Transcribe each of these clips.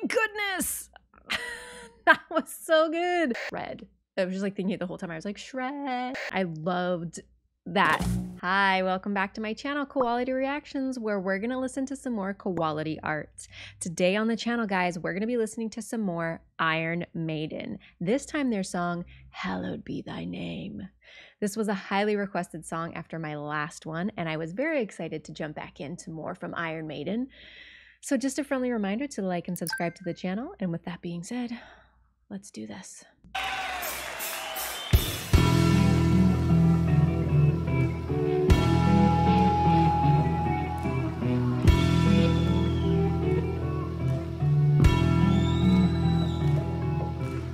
my goodness. That was so good. Shred. I was just like thinking it the whole time. I was like, shred. I loved that. Hi, welcome back to my channel, Quality Reactions, where we're going to listen to some more quality art. Today on the channel, guys, we're going to be listening to some more Iron Maiden. This time their song, Hallowed Be Thy Name. This was a highly requested song after my last one, and I was very excited to jump back into more from Iron Maiden. So just a friendly reminder to like and subscribe to the channel, and with that being said, let's do this.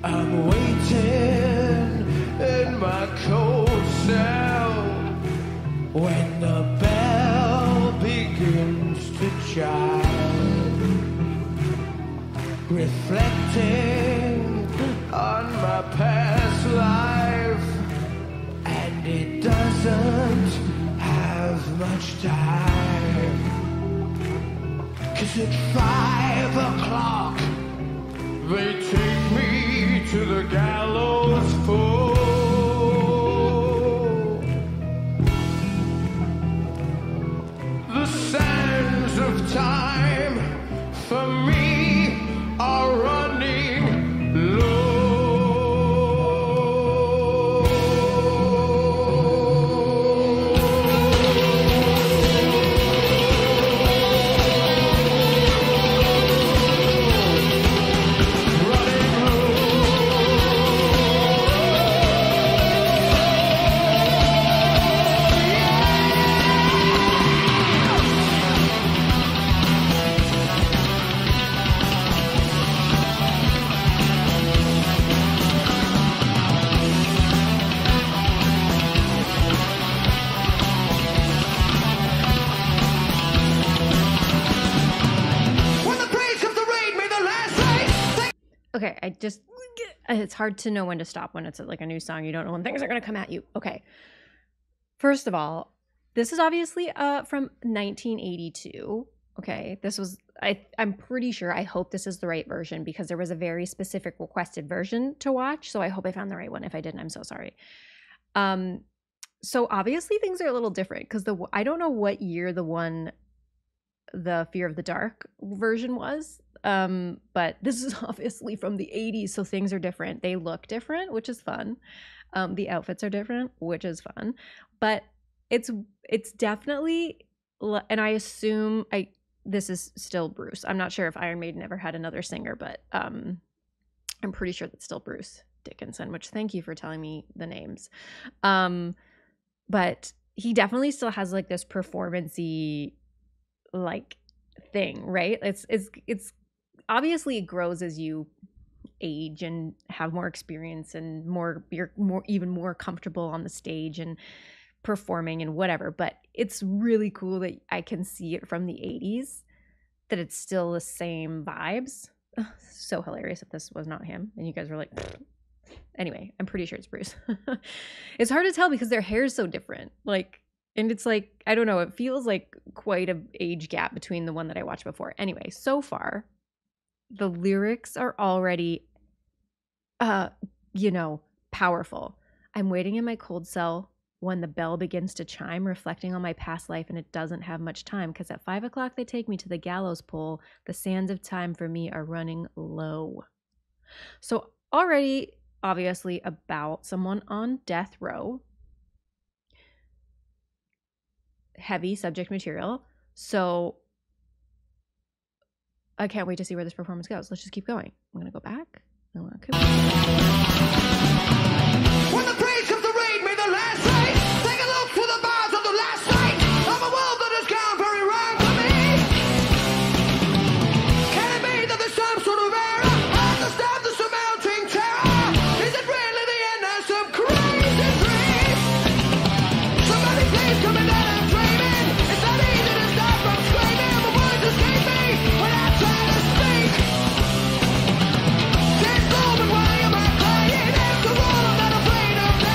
I'm waiting in my cold cell when the bell begins to chime, reflecting on my past life, and it doesn't have much time, 'cause at 5 o'clock they take me to the gallows pole. The sands of time for me are running low. Okay, it's hard to know when to stop when it's like a new song. You don't know when things are going to come at you. Okay. First of all, this is obviously from 1982. Okay, this was, I'm pretty sure, I hope this is the right version because there was a very specific requested version to watch. So I hope I found the right one. If I didn't, I'm so sorry. So obviously things are a little different because I don't know what year the Fear of the Dark version was. But this is obviously from the 80s, so things are different. They look different, which is fun. The outfits are different, which is fun. But it's definitely, and I assume this is still Bruce. I'm not sure if Iron Maiden ever had another singer, but I'm pretty sure that's still Bruce Dickinson, which thank you for telling me the names. But he definitely still has like this performance-y like thing, right? It's obviously it grows as you age and have more experience and you're even more comfortable on the stage and performing and whatever. But it's really cool that I can see it from the 80s, that it's still the same vibes. Ugh, so hilarious if this was not him and you guys were like, pfft. Anyway, I'm pretty sure it's Bruce. It's hard to tell because their hair is so different. And it's like, I don't know, it feels like quite an age gap between the one that I watched before. Anyway, so far, the lyrics are already, powerful. I'm waiting in my cold cell when the bell begins to chime, reflecting on my past life, and it doesn't have much time, because at 5 o'clock they take me to the gallows pole. The sands of time for me are running low. So already, obviously, about someone on death row. Heavy subject material. So I can't wait to see where this performance goes. Let's just keep going. I'm gonna go back. When the praise comes to raid me the last night, take a look to the bars of the last night of a world that has gone very wrong for me. Can it be that there's some sort of error? I understand the surmounting terror. Is it really the end of some crazy dream? Somebody please come in there. It's not easy to stop from screaming, but words escape me when I try to speak. Can't stop, and why am I crying? After all, I'm not afraid of that.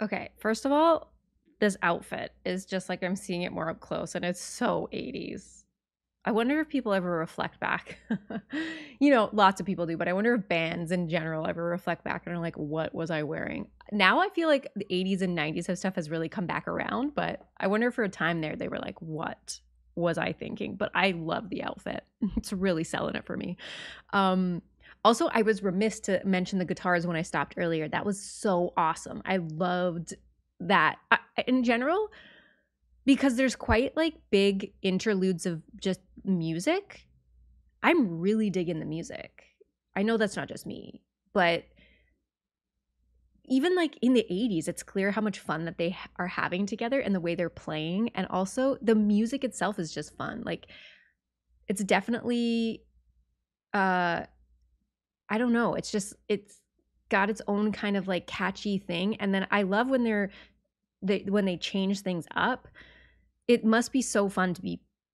Okay, first of all, this outfit is just like I'm seeing it more up close, and it's so 80s. I wonder if people ever reflect back. You know, lots of people do, but I wonder if bands in general ever reflect back and are like, what was I wearing? Now I feel like the 80s and 90s of stuff has really come back around, but I wonder if for a time there they were like, what was I thinking? But I love the outfit. It's really selling it for me. Also, I was remiss to mention the guitars when I stopped earlier. That was so awesome. I loved that. In general, because there's quite like big interludes of just music, I'm really digging the music. I know that's not just me, but even like in the 80s, it's clear how much fun that they are having together and the way they're playing. And also the music itself is just fun. Like it's definitely, I don't know. It's got its own kind of like catchy thing. And then I love when when they change things up. It must be so fun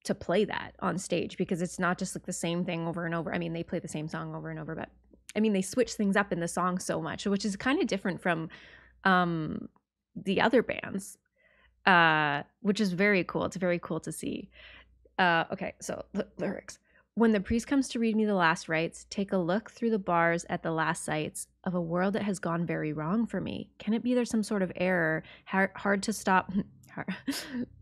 to play that on stage, because it's not just like the same thing over and over. I mean, they play the same song over and over, but I mean, they switch things up in the song so much, which is kind of different from the other bands, which is very cool. It's very cool to see. Okay, so the lyrics. When the priest comes to read me the last rites, take a look through the bars at the last sights of a world that has gone very wrong for me. Can it be there's some sort of error? Hard to stop.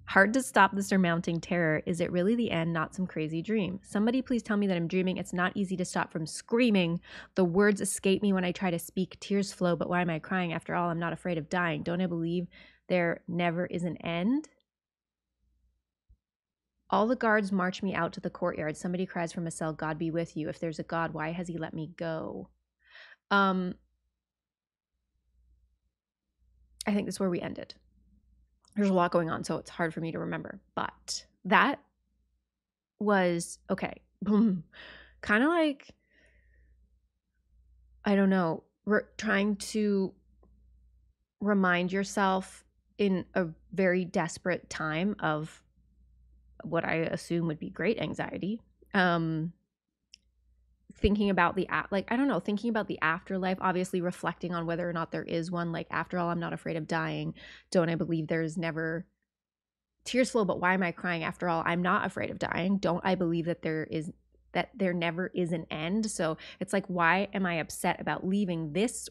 Hard to stop the surmounting terror. Is it really the end, not some crazy dream? Somebody please tell me that I'm dreaming. It's not easy to stop from screaming. The words escape me when I try to speak. Tears flow, but why am I crying? After all, I'm not afraid of dying. Don't I believe there never is an end? All the guards march me out to the courtyard. Somebody cries from a cell, God be with you. If there's a God, why has he let me go? I think that's where we ended. There's a lot going on, so it's hard for me to remember. But that was, okay, kind of like, I don't know, trying to remind yourself in a very desperate time of what I assume would be great anxiety. Thinking about thinking about the afterlife, obviously reflecting on whether or not there is one. Like, after all, I'm not afraid of dying. Don't I believe there's never tears flow, but why am I crying? After all, I'm not afraid of dying. Don't I believe that there never is an end? So it's like, why am I upset about leaving this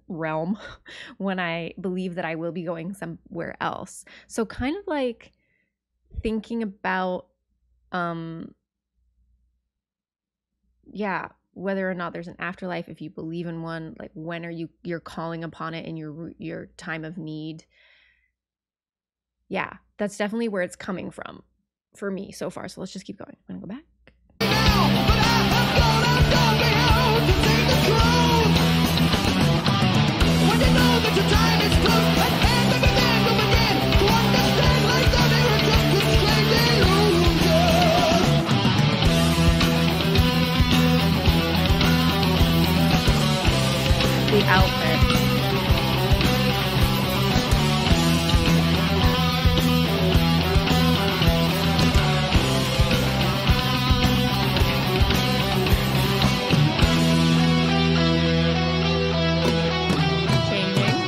realm when I believe that I will be going somewhere else? So kind of like thinking about whether or not there's an afterlife, if you believe in one, like when are you're calling upon it in your time of need. Yeah, that's definitely where it's coming from for me so far. So let's just keep going. I'm gonna go back. The outfit. Changing.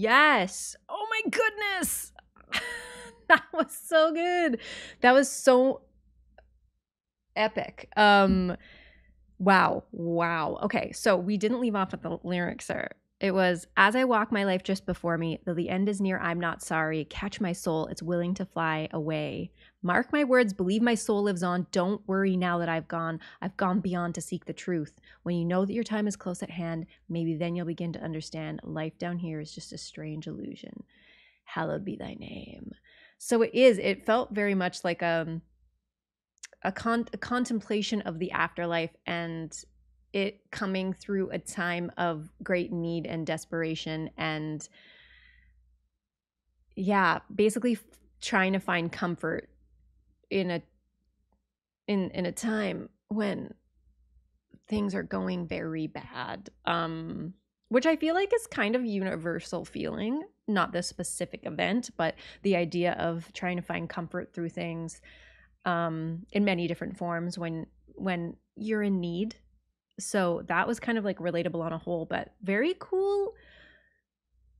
Yes. Oh my goodness. That was so good. That was so epic. Wow. Okay, so we didn't leave off with the lyrics there. It was, as I walk my life just before me, though the end is near, I'm not sorry. Catch my soul, it's willing to fly away. Mark my words, believe my soul lives on. Don't worry now that I've gone beyond to seek the truth. When you know that your time is close at hand, maybe then you'll begin to understand life down here is just a strange illusion. Hallowed be thy name. So it felt very much like a contemplation of the afterlife, and it coming through a time of great need and desperation, and yeah, basically trying to find comfort in a time when things are going very bad, which I feel like is kind of universal feeling, not this specific event, but the idea of trying to find comfort through things in many different forms when you're in need. So that was kind of like relatable on a whole, but very cool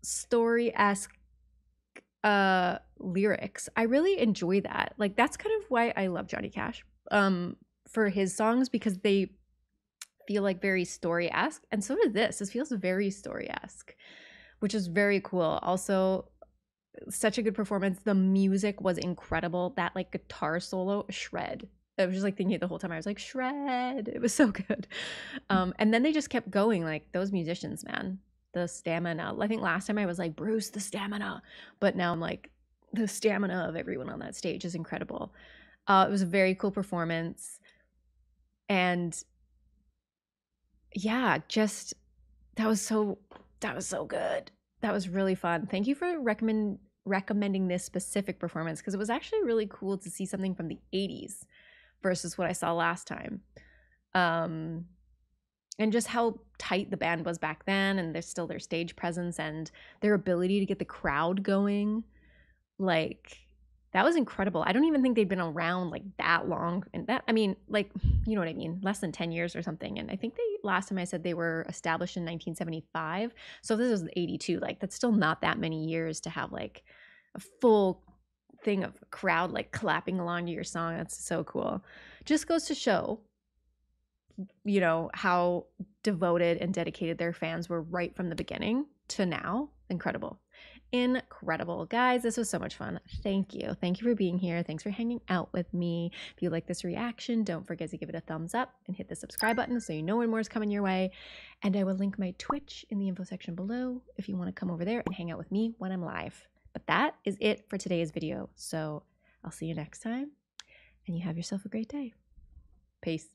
story-esque lyrics. I really enjoy that. Like, that's kind of why I love Johnny Cash for his songs, because they feel like very story-esque, and so did this. This feels very story-esque, which is very cool. Also, such a good performance. The music was incredible. That like guitar solo, shred. I was just like thinking it the whole time. I was like, shred. It was so good. And then they just kept going. Like, those musicians, man, the stamina. I think last time I was like, Bruce, the stamina, but now I'm like, the stamina of everyone on that stage is incredible. It was a very cool performance, and yeah, just that was so good. That was really fun. Thank you for recommending this specific performance, because it was actually really cool to see something from the 80s versus what I saw last time. And just how tight the band was back then, and there's still their stage presence and their ability to get the crowd going. Like, that was incredible. I don't even think they'd been around like that long. And that, I mean, like, you know what I mean? Less than 10 years or something. And I think last time I said they were established in 1975. So this is 82. Like, that's still not that many years to have like a full thing of a crowd like clapping along to your song. That's so cool. Just goes to show, you know, how devoted and dedicated their fans were right from the beginning to now. Incredible. Guys, this was so much fun. Thank you for being here. Thanks for hanging out with me. If you like this reaction, don't forget to give it a thumbs up and hit the subscribe button so you know when more is coming your way. And I will link my Twitch in the info section below if you want to come over there and hang out with me when I'm live. But that is it for today's video, so I'll see you next time, and you have yourself a great day. Peace.